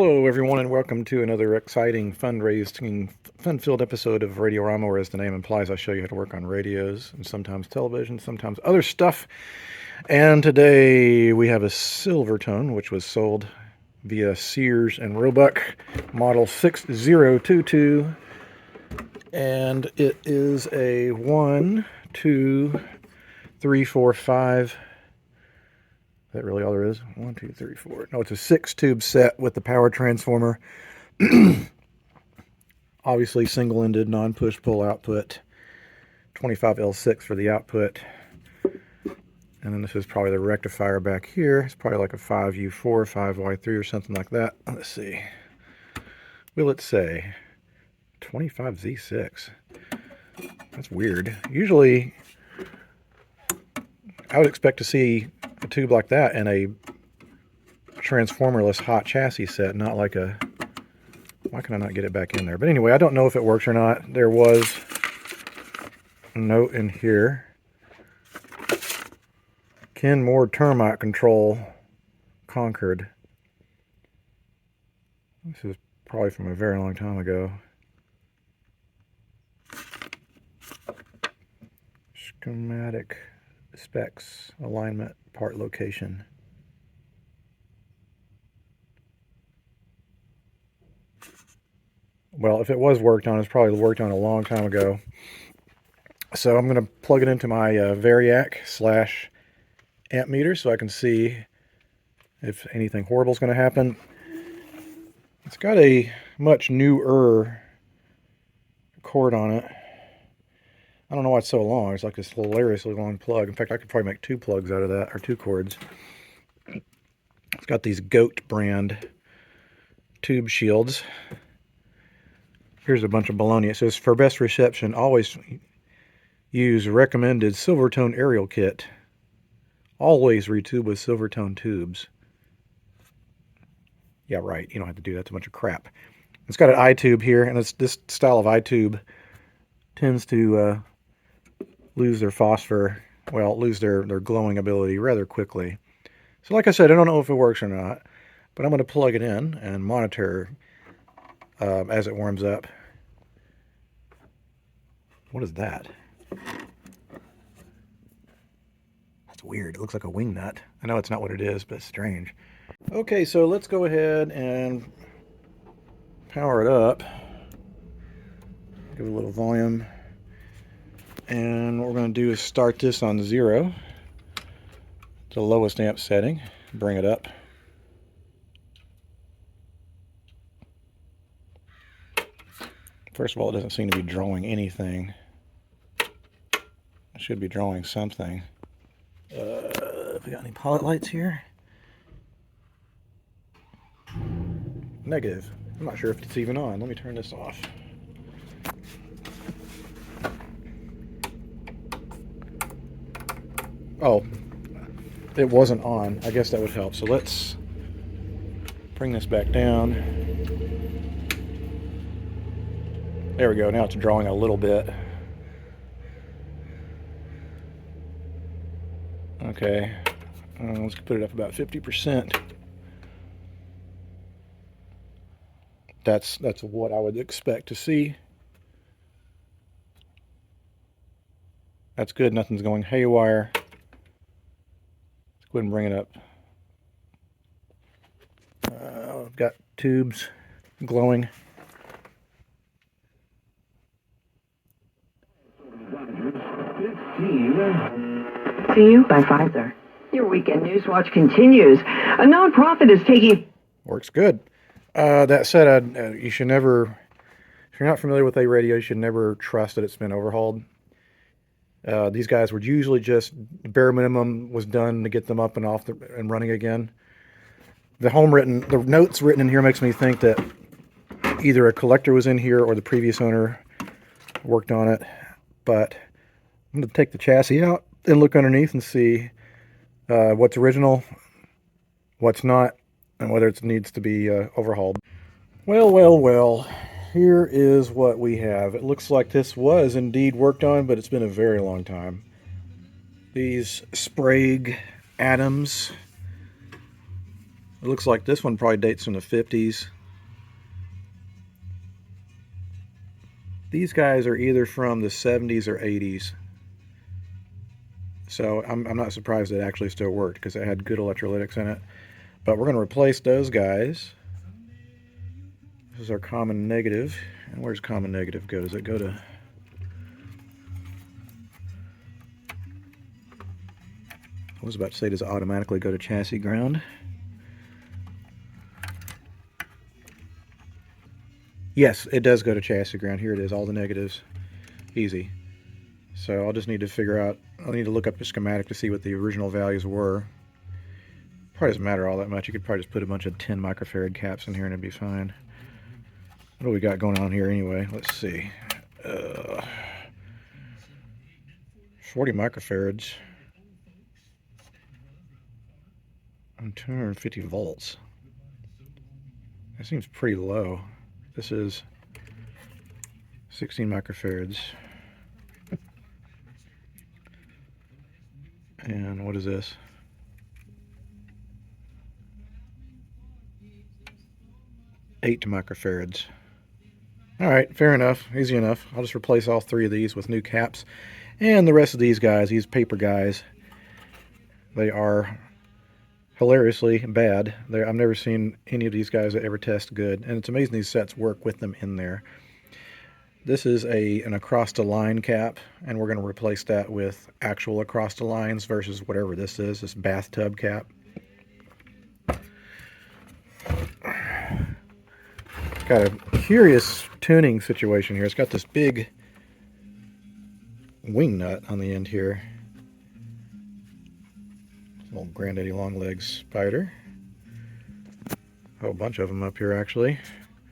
Hello, everyone, and welcome to another exciting, fundraising, fun-filled episode of Radiorama, where, as the name implies, I show you how to work on radios and sometimes television, sometimes other stuff. And today we have a Silvertone, which was sold via Sears and Roebuck, model 6022, and it is a 1, 2, 3, 4, 5. Is that really all there is? 1, 2, 3, 4. No, it's a 6-tube set with the power transformer. Obviously single-ended, non-push-pull output. 25L6 for the output. And then this is probably the rectifier back here. It's probably like a 5U4, 5Y3 or something like that. Let's see. Will it say 25Z6? That's weird. Usually I would expect to see a tube like that in a transformerless hot chassis set, not like a... Why can I not get it back in there? But anyway, I don't know if it works or not. There was a note in here. Ken Moore termite control, Concord. This is probably from a very long time ago. Schematic specs, alignment, part location. Well, if it was worked on, it's probably worked on a long time ago. So I'm going to plug it into my Variac/amp meter so I can see if anything horrible is going to happen. It's got a much newer cord on it. I don't know why it's so long. It's like this hilariously long plug. In fact, I could probably make 2 plugs out of that, or 2 cords. It's got these Goat brand tube shields. Here's a bunch of baloney. It says, for best reception, always use recommended Silvertone aerial kit. Always retube with Silvertone tubes. Yeah, right. You don't have to do that. That's a bunch of crap. It's got an eye tube here, and this style of eye tube tends to lose their phosphor, well, lose their glowing ability rather quickly. So like I said, I don't know if it works or not, but I'm going to plug it in and monitor as it warms up. What is that? That's weird. It looks like a wing nut. I know it's not what it is, but it's strange. Okay, so let's go ahead and power it up. Give it a little volume. And what we're going to do is start this on 0, the lowest amp setting. Bring it up. First of all, it doesn't seem to be drawing anything. It should be drawing something. Have we got any pilot lights here? Negative. I'm not sure if it's even on. Let me turn this off. Oh, it wasn't on. I guess that would help. So let's bring this back down. There we go. Now it's drawing a little bit. Okay. Let's put it up about 50%. That's what I would expect to see. That's good. Nothing's going haywire. Let's go ahead and bring it up. I've got tubes glowing. To you by Pfizer. Your weekend news watch continues. A nonprofit is taking... Works good. That said, you should never, if you're not familiar with a radio, you should never trust that it's been overhauled. These guys were usually just, the bare minimum was done to get them up and off and running again. The notes written in here makes me think that either a collector was in here or the previous owner worked on it. But I'm going to take the chassis out and look underneath and see what's original, what's not, and whether it needs to be overhauled. Well, here is what we have. It looks like this was indeed worked on, but it's been a very long time. These Sprague Adams. It looks like this one probably dates from the 50s. These guys are either from the 70s or 80s. So I'm not surprised it actually still worked because it had good electrolytics in it. But we're going to replace those guys. This is our common negative. And where's common negative go? Does it go to... I was about to say, does it automatically go to chassis ground? Yes, it does go to chassis ground. Here it is, all the negatives. Easy. So I'll just need to figure out, I'll need to look up the schematic to see what the original values were. Probably doesn't matter all that much. You could probably just put a bunch of 10 microfarad caps in here and it'd be fine. What do we got going on here anyway? Let's see. 40 microfarads on 250 volts. That seems pretty low. This is 16 microfarads. And what is this? 8 microfarads. Alright, fair enough. Easy enough. I'll just replace all 3 of these with new caps. And the rest of these guys, these paper guys, they are hilariously bad. I've never seen any of these guys that ever test good. And it's amazing these sets work with them in there. This is an across-the-line cap, and we're going to replace that with actual across-the-lines versus whatever this is, this bathtub cap. Got a curious tuning situation here. It's got this big wing nut on the end here. Little granddaddy long legs spider. A whole bunch of them up here actually.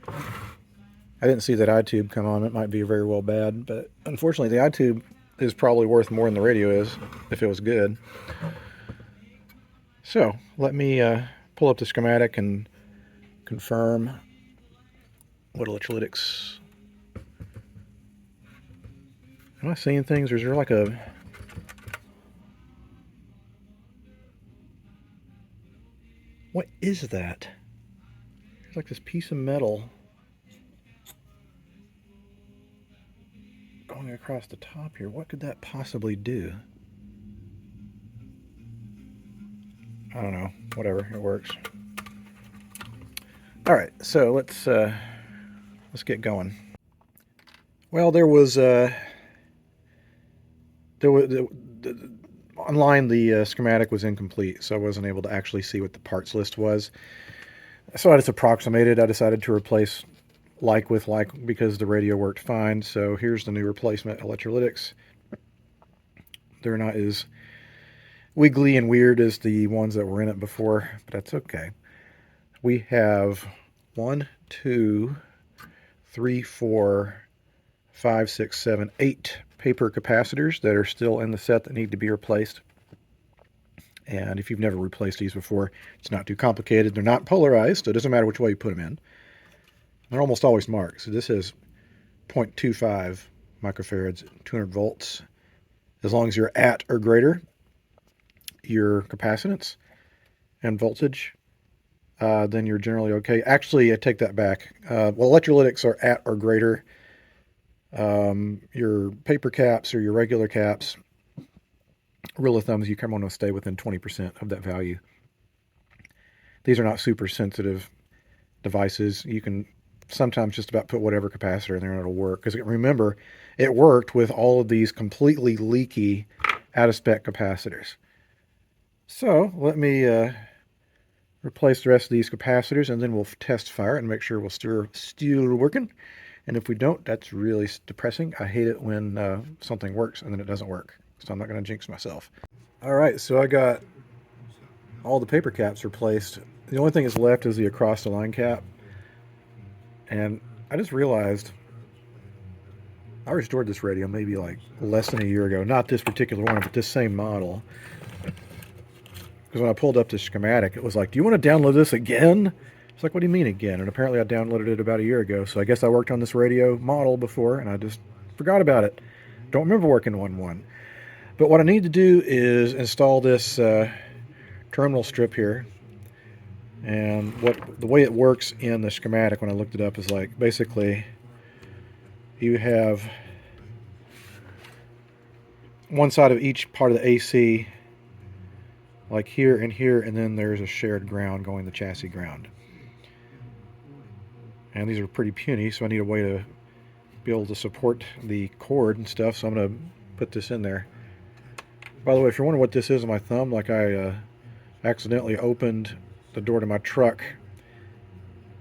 I didn't see that eye tube come on. It might be very well bad, but unfortunately the eye tube is probably worth more than the radio is if it was good. So let me pull up the schematic and confirm what electrolytics. Am I seeing things, or is there like a... What is that? It's like this piece of metal going across the top here. What could that possibly do? I don't know. Whatever. It works. All right. So let's get going. Well, there was online the schematic was incomplete, so I wasn't able to actually see what the parts list was. So I just approximated. I decided to replace like with like because the radio worked fine. So here's the new replacement electrolytics. They're not as wiggly and weird as the ones that were in it before, but that's okay. We have 1, 2, 3, 4, 5, 6, 7, 8 paper capacitors that are still in the set that need to be replaced. And if you've never replaced these before, it's not too complicated. They're not polarized, so it doesn't matter which way you put them in. They're almost always marked. So this is 0.25 microfarads, 200 volts. As long as you're at or greater your capacitance and voltage, then you're generally okay. Actually, I take that back. Well, electrolytics are at or greater. Your paper caps or your regular caps, rule of thumb is you want to stay within 20% of that value. These are not super sensitive devices. You can sometimes just about put whatever capacitor in there and it'll work. Because remember, it worked with all of these completely leaky out-of-spec capacitors. So let me replace the rest of these capacitors and then we'll test fire and make sure we're still working. And if we don't, that's really depressing. I hate it when something works and then it doesn't work. So I'm not going to jinx myself. All right, so I got all the paper caps replaced. The only thing that's left is the across-the-line cap. And I just realized I restored this radio maybe like less than a year ago. Not this particular one, but this same model. Because when I pulled up the schematic, it was like, do you want to download this again? It's like, what do you mean again? And apparently I downloaded it about a year ago. So I guess I worked on this radio model before and I just forgot about it. Don't remember working on one. But what I need to do is install this terminal strip here. And the way it works in the schematic when I looked it up is like basically you have one side of each part of the AC, like here and here, and then there's a shared ground going the chassis ground. And these are pretty puny, so I need a way to be able to support the cord and stuff, so I'm going to put this in there. By the way, if you're wondering what this is on my thumb, like I accidentally opened the door to my truck,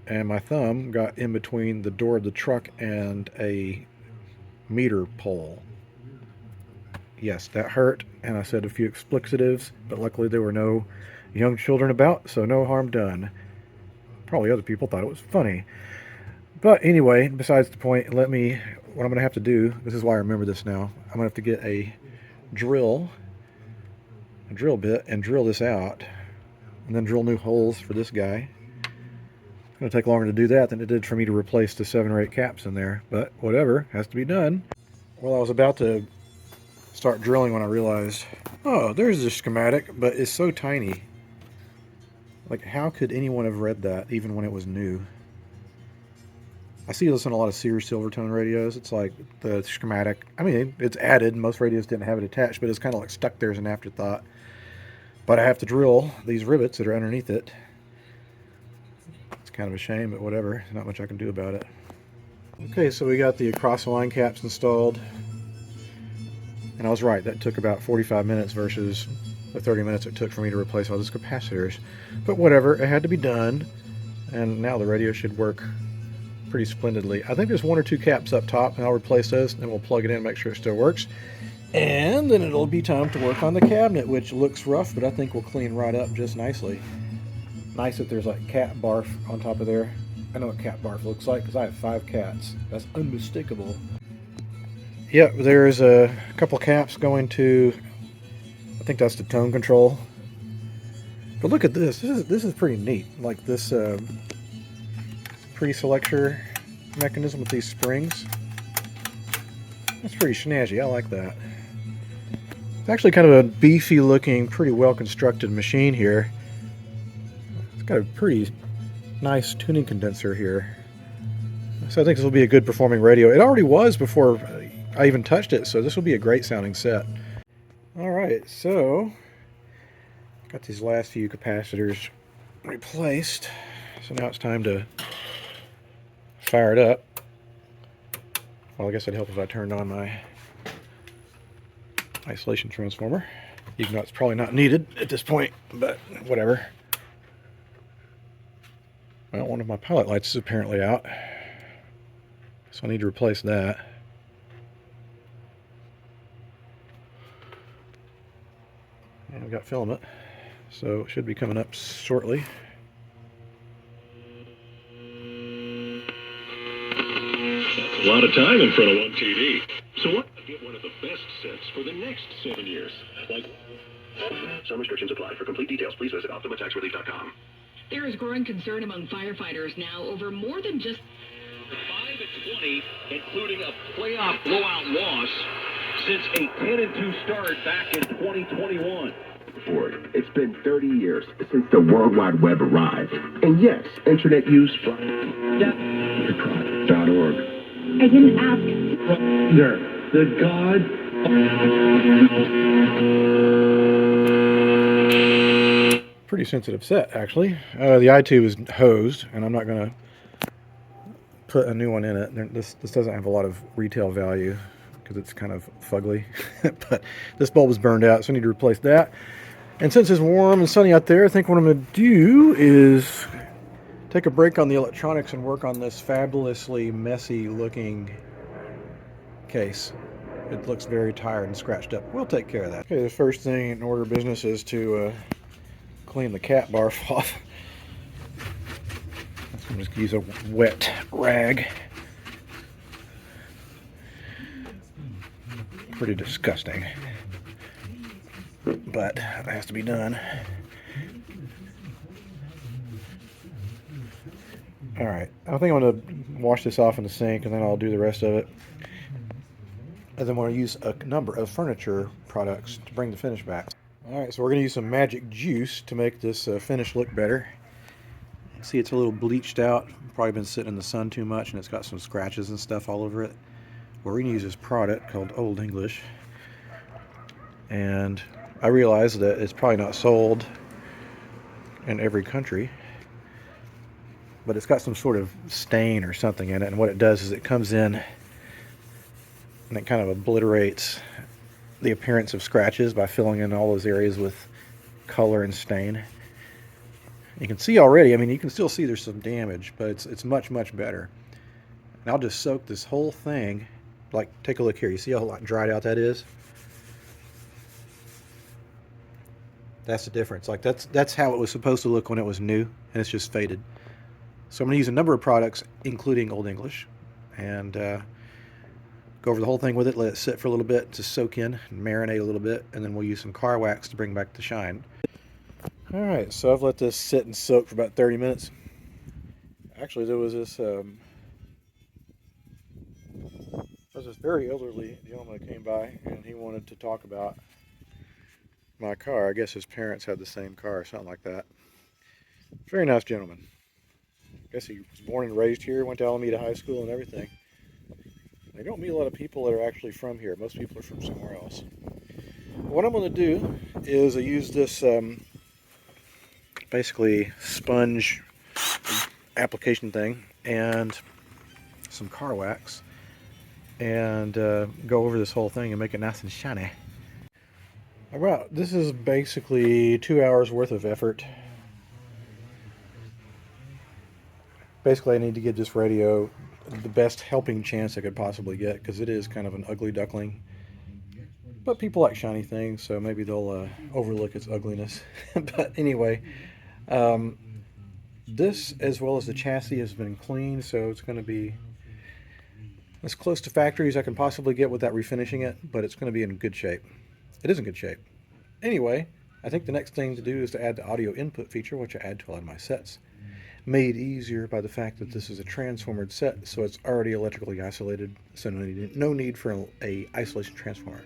and my thumb got in between the door of the truck and a meter pole. Yes, that hurt, and I said a few expletives, but luckily there were no young children about, so no harm done. Probably other people thought it was funny. But anyway, besides the point, what I'm going to have to do, this is why I remember this now, I'm going to have to get a drill bit, and drill this out, and then drill new holes for this guy. It's going to take longer to do that than it did for me to replace the 7 or 8 caps in there, but whatever, has to be done. Well, I was about to start drilling when I realized, oh, there's the schematic, but it's so tiny. Like, how could anyone have read that, even when it was new? I see this on a lot of Sears Silvertone radios. It's like the schematic, I mean, it's added. Most radios didn't have it attached, but it's kind of like stuck there as an afterthought. But I have to drill these rivets that are underneath it. It's kind of a shame, but whatever. There's not much I can do about it. Okay, so we got the across-the-line caps installed. And I was right, that took about 45 minutes versus the 30 minutes it took for me to replace all those capacitors. But whatever, it had to be done. And now the radio should work pretty splendidly. I think there's 1 or 2 caps up top, and I'll replace those, and then we'll plug it in and make sure it still works. And then it'll be time to work on the cabinet, which looks rough, but I think will clean right up just nicely. Nice that there's like cat barf on top of there. I know what cat barf looks like because I have 5 cats. That's unmistakable. Yep, there's a couple caps going to, I think that's the tone control. But look at this. This is pretty neat. Like this pre-selector mechanism with these springs. That's pretty snazzy. I like that. It's actually kind of a beefy looking, pretty well constructed machine here. It's got a pretty nice tuning condenser here. So I think this will be a good performing radio. It already was before I even touched it, so this will be a great sounding set. Alright, so got these last few capacitors replaced. So now it's time to fire it up. Well, I guess it'd help if I turned on my isolation transformer, even though it's probably not needed at this point, but whatever. Well, one of my pilot lights is apparently out, so I need to replace that. And I've got filament, so it should be coming up shortly. A lot of time in front of one TV. So what? Get one of the best sets for the next 7 years. Like, some restrictions apply. For complete details, please visit OptimaTaxRelief.com. There is growing concern among firefighters now over more than just 5-20, including a playoff blowout loss since a 10-2 start back in 2021. Ford. It's been 30 years since the World Wide Web arrived. And yes, internet use from .org. I didn't ask. The God. Pretty sensitive set, actually. The i2 is hosed, and I'm not going to put a new one in it. This doesn't have a lot of retail value because it's kind of fugly. But this bulb is burned out, so I need to replace that. And since it's warm and sunny out there, I think what I'm going to do is take a break on the electronics and work on this fabulously messy looking case. It looks very tired and scratched up. We'll take care of that. Okay, the first thing in order of business is to clean the cat barf off. I'm just going to use a wet rag. Pretty disgusting, but it has to be done. Alright, I think I'm going to wash this off in the sink and then I'll do the rest of it. And then we're going to use a number of furniture products to bring the finish back. Alright, so we're going to use some magic juice to make this finish look better. See, it's a little bleached out. Probably been sitting in the sun too much and it's got some scratches and stuff all over it. we're going to use this product called Old English. And I realize that it's probably not sold in every country, but it's got some sort of stain or something in it, and what it does is it comes in and it kind of obliterates the appearance of scratches by filling in all those areas with color and stain. You can see already, I mean, you can still see there's some damage, but it's much, much better. And I'll just soak this whole thing, like, take a look here. You see how dried out that is? That's the difference. Like, that's how it was supposed to look when it was new, and it's just faded. So I'm going to use a number of products, including Old English, and go over the whole thing with it, let it sit for a little bit to soak in and marinate a little bit, and then we'll use some car wax to bring back the shine. Alright, so I've let this sit and soak for about 30 minutes. Actually, there was this very elderly gentleman that came by, and he wanted to talk about my car. I guess his parents had the same car or something like that. Very nice gentleman. I guess he was born and raised here, went to Alameda High School and everything. I don't meet a lot of people that are actually from here. Most people are from somewhere else. What I'm going to do is I use this basically sponge application thing and some car wax and go over this whole thing and make it nice and shiny. Alright, this is basically 2 hours worth of effort. Basically, I need to give this radio the best helping chance I could possibly get, because it is kind of an ugly duckling. But people like shiny things, so maybe they'll overlook its ugliness. But anyway, this, as well as the chassis, has been cleaned, so it's going to be as close to factory as I can possibly get without refinishing it, but it's going to be in good shape. It is in good shape. Anyway, I think the next thing to do is to add the audio input feature, which I add to a lot of my sets. Made easier by the fact that this is a transformered set, so it's already electrically isolated, so no need for a isolation transformer.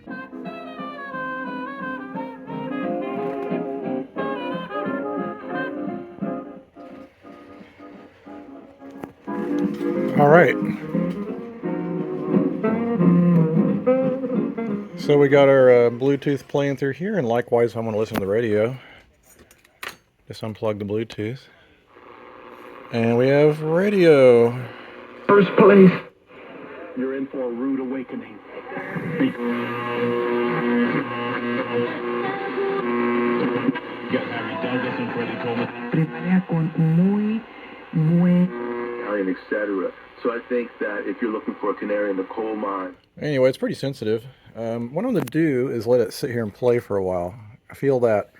All right. So we got our Bluetooth playing through here, and likewise I'm going to listen to the radio. Just unplug the Bluetooth. And we have radio. First place. You're in for a rude awakening. And etc. So I think that if you're looking for a canary in the coal mine. Anyway, it's pretty sensitive. What I'm going to do is let it sit here and play for a while. I feel that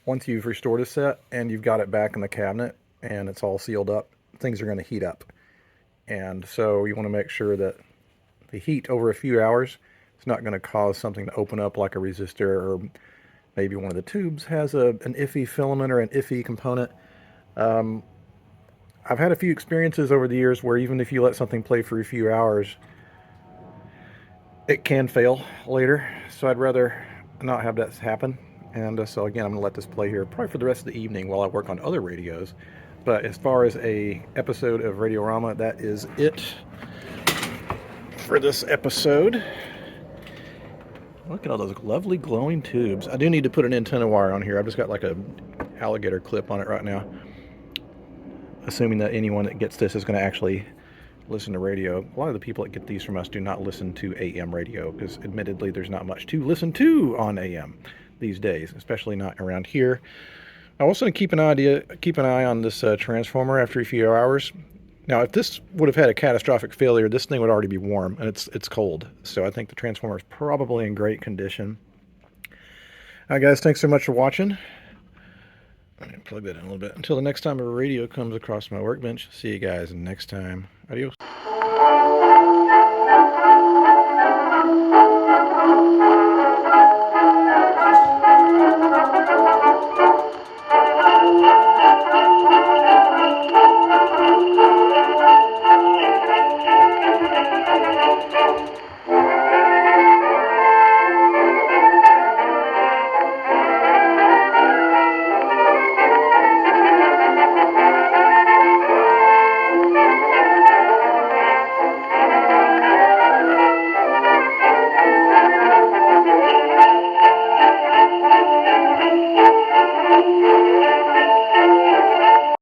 once you've restored a set and you've got it back in the cabinet and it's all sealed up, things are going to heat up. And so you want to make sure that the heat over a few hours is not going to cause something to open up like a resistor, or maybe one of the tubes has an iffy filament or an iffy component. I've had a few experiences over the years where even if you let something play for a few hours, it can fail later. So I'd rather not have that happen. And so again, I'm going to let this play here probably for the rest of the evening while I work on other radios. But as far as a episode of Radiorama, that is it for this episode. Look at all those lovely glowing tubes. I do need to put an antenna wire on here. I've just got like a alligator clip on it right now, assuming that anyone that gets this is going to actually listen to radio. A lot of the people that get these from us do not listen to AM radio, because admittedly there's not much to listen to on AM these days, especially not around here. I also keep an eye on this transformer after a few hours. Now, if this would have had a catastrophic failure, this thing would already be warm, and it's cold. So I think the transformer is probably in great condition. All right, guys, thanks so much for watching. I'm going to plug that in a little bit. Until the next time a radio comes across my workbench, see you guys next time. Adios.